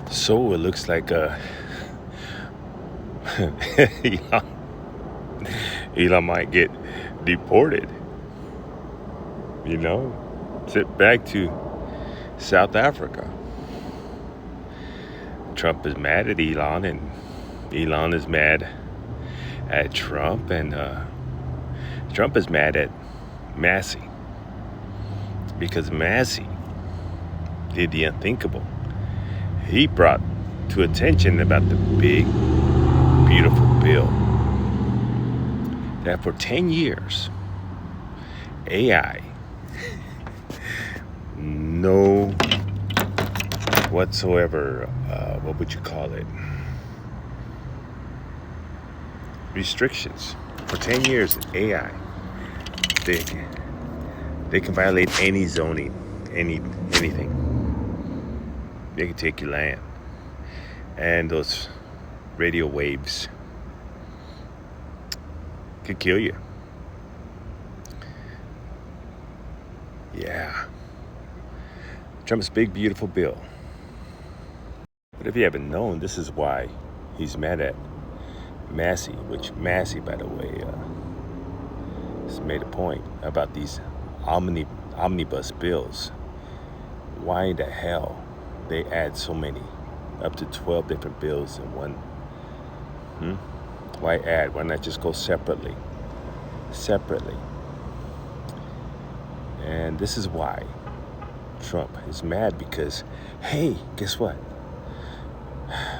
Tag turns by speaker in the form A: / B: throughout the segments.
A: So it looks like Elon, Elon might get deported, sent back to South Africa. Trump is mad at Elon, and Elon is mad at Trump, and Trump is mad at Massey because Massey did the unthinkable. He brought to attention about the big, beautiful bill that for 10 years, AI, no whatsoever, what would you call it? Restrictions. For 10 years, AI, they can violate any zoning, anything. They can take your land. And those radio waves could kill you. Yeah. Trump's big, beautiful bill. But if you haven't known, this is why he's mad at Massey, which Massey, by the way, has made a point about these omnibus bills. Why the hell they add so many, up to 12 different bills in one? Why add? Why not just go separately? And this is why Trump is mad, because, hey, guess what?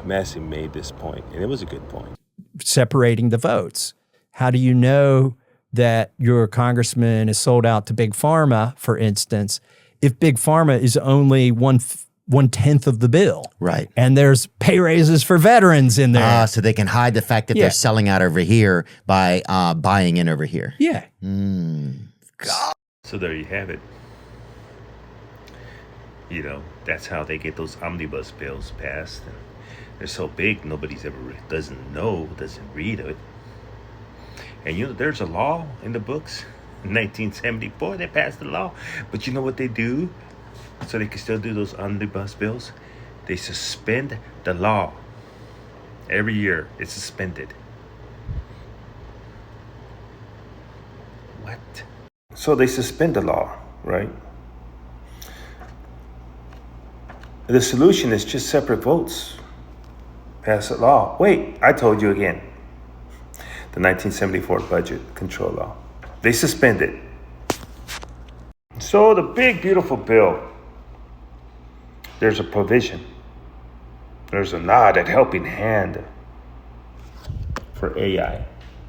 A: Massey made this point, and it was a good point.
B: Separating the votes. How do you know that your congressman is sold out to Big Pharma, for instance, if Big Pharma is only one-tenth of the bill?
C: Right.
B: And there's pay raises for veterans in there.
C: So they can hide the fact that they're selling out over here by buying in over here.
B: Yeah.
C: God.
A: So there you have it. That's how they get those omnibus bills passed. They're so big, nobody's ever doesn't read it. And there's a law in the books. In 1974, they passed the law. But you know what they do? So they can still do those omnibus bills? They suspend the law. Every year, it's suspended. What? So they suspend the law, right? The solution is just separate votes. Pass a law. Wait, I told you again. The 1974 budget control law. They suspend it. So the big, beautiful bill, there's a provision. There's a nod at helping hand for AI,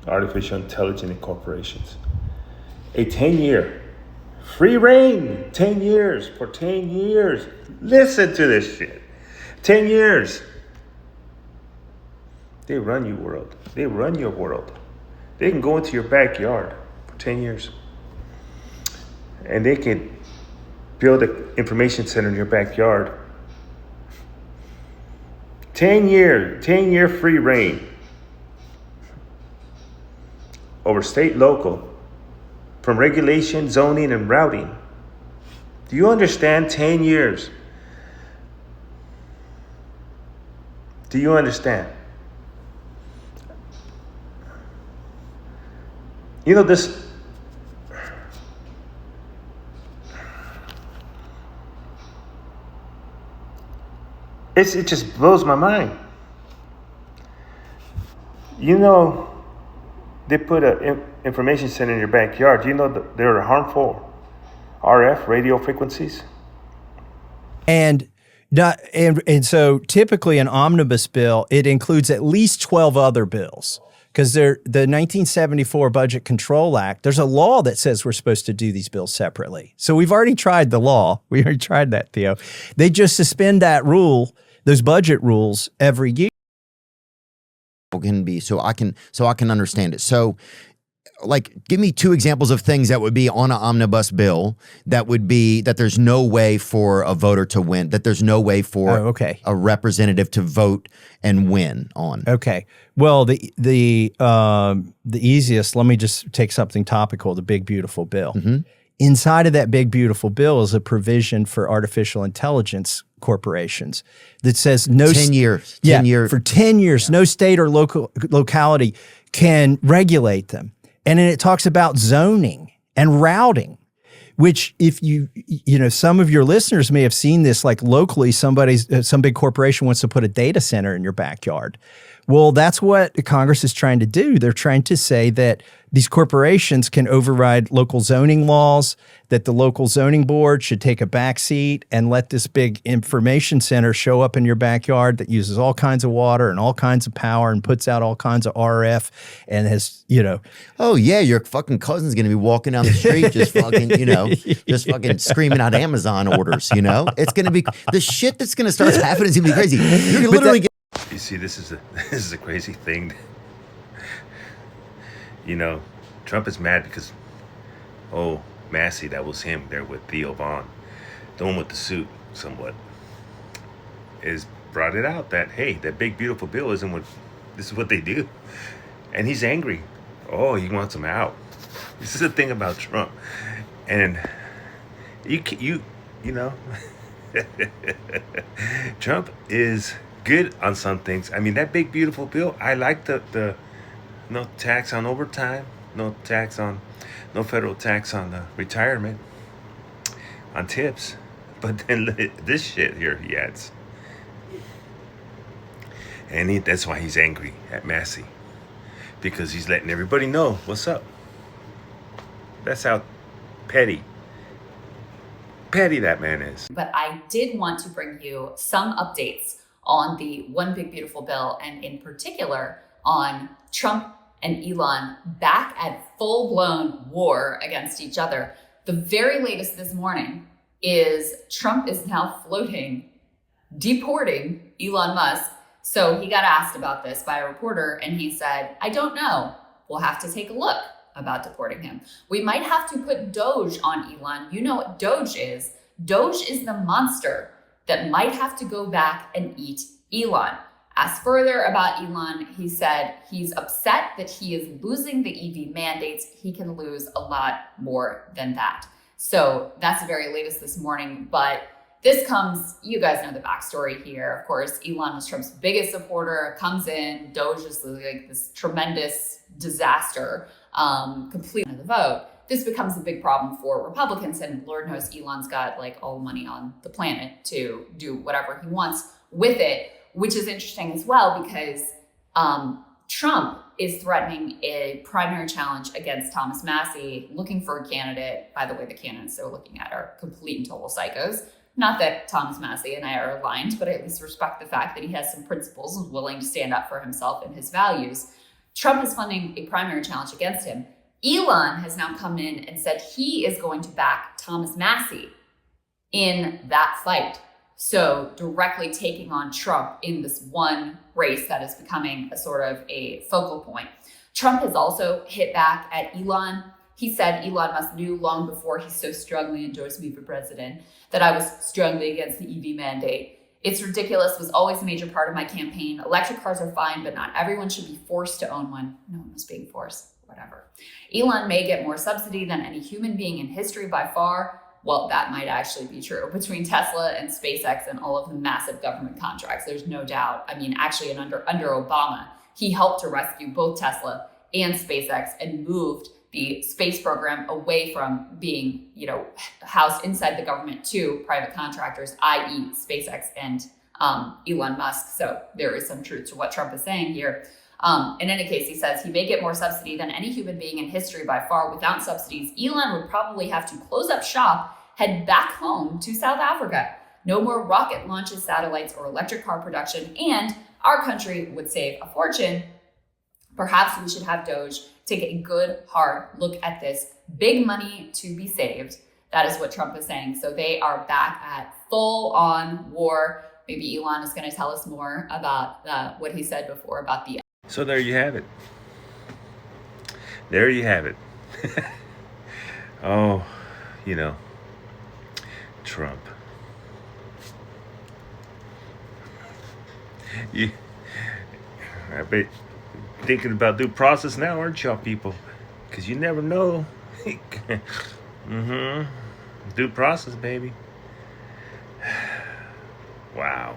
A: artificial intelligence corporations. A 10-year free reign, 10 years, for 10 years. Listen to this shit. 10 years. They run your world. They run your world. They can go into your backyard for 10 years. And they can build an information center in your backyard. 10 year free reign over state, local, from regulation, zoning, and routing. Do you understand? 10 years. Do you understand? This. It just blows my mind. They put an information center in your backyard. Do you know that there are harmful RF radio frequencies?
B: And so typically an omnibus bill, it includes at least 12 other bills. Because the 1974 Budget Control Act, there's a law that says we're supposed to do these bills separately. So we've already tried the law. We already tried that, Theo. They just suspend that rule, those budget rules, every year.
C: Can be so I can understand it. So, give me two examples of things that would be on an omnibus bill that would be that there's no way for a voter to win, that there's no way for a representative to vote and win on.
B: Okay. Well, the easiest, let me just take something topical, the big, beautiful bill. inside of that big, beautiful bill is a provision for artificial intelligence corporations that says no
C: 10 years. 10
B: yeah,
C: year.
B: for 10 years, no state or locality can regulate them. And then it talks about zoning and routing, which if some of your listeners may have seen this, like locally, some big corporation wants to put a data center in your backyard. Well, that's what Congress is trying to do. They're trying to say that these corporations can override local zoning laws, that the local zoning board should take a back seat and let this big information center show up in your backyard that uses all kinds of water and all kinds of power and puts out all kinds of RF and has,
C: Oh yeah, your fucking cousin's gonna be walking down the street just fucking, just fucking screaming out Amazon orders. It's gonna be the shit that's gonna start happening is gonna be crazy. You're gonna literally get.
A: You see, this is a crazy thing. Trump is mad because, Massey, that was him there with Theo Vaughn, the one with the suit, somewhat, is brought it out that, hey, that big, beautiful bill isn't what, this is what they do. And he's angry. Oh, he wants him out. This is the thing about Trump. And you know, Trump is good on some things. I mean, that big, beautiful bill, I like the no tax on overtime, no federal tax on retirement, on tips. But then this shit here he adds. And that's why he's angry at Massey. Because he's letting everybody know what's up. That's how petty that man is.
D: But I did want to bring you some updates on the One Big Beautiful Bill, and in particular on Trump and Elon back at full-blown war against each other. The very latest this morning is Trump is now deporting Elon Musk. So he got asked about this by a reporter and he said, I don't know. We'll have to take a look about deporting him. We might have to put Doge on Elon. You know what Doge is. Doge is the monster that might have to go back and eat Elon. Asked further about Elon, he said he's upset that he is losing the EV mandates. He can lose a lot more than that. So that's the very latest this morning. But this comes, you guys know the backstory here. Of course, Elon was Trump's biggest supporter, comes in, Doge is like this tremendous disaster, completely the vote. This becomes a big problem for Republicans, and Lord knows Elon's got like all the money on the planet to do whatever he wants with it, which is interesting as well because Trump is threatening a primary challenge against Thomas Massey, looking for a candidate. By the way, the candidates they're looking at are complete and total psychos. Not that Thomas Massey and I are aligned, but I at least respect the fact that he has some principles and is willing to stand up for himself and his values. Trump is funding a primary challenge against him. Elon has now come in and said he is going to back Thomas Massey in that fight. So directly taking on Trump in this one race that is becoming a sort of a focal point. Trump has also hit back at Elon. He said Elon Musk knew long before he so strongly endorsed me for president that I was strongly against the EV mandate. It's ridiculous, was always a major part of my campaign. Electric cars are fine, but not everyone should be forced to own one. No one was being forced, whatever. Elon may get more subsidy than any human being in history by far. Well, that might actually be true. Between Tesla and SpaceX and all of the massive government contracts, there's no doubt. I mean, actually, under Obama, he helped to rescue both Tesla and SpaceX and moved the space program away from being, housed inside the government to private contractors, i.e. SpaceX and Elon Musk. So there is some truth to what Trump is saying here. In any case, he says he may get more subsidy than any human being in history by far. Without subsidies, Elon would probably have to close up shop, head back home to South Africa. No more rocket launches, satellites, or electric car production, and our country would save a fortune. Perhaps we should have Doge take a good, hard look at this. Big money to be saved. That is what Trump is saying. So they are back at full-on war. Maybe Elon is going to tell us more about what he said before about the...
A: So there you have it. There you have it. Oh, Trump. I bet thinking about due process now, aren't y'all people? Because you never know. Due process, baby. Wow.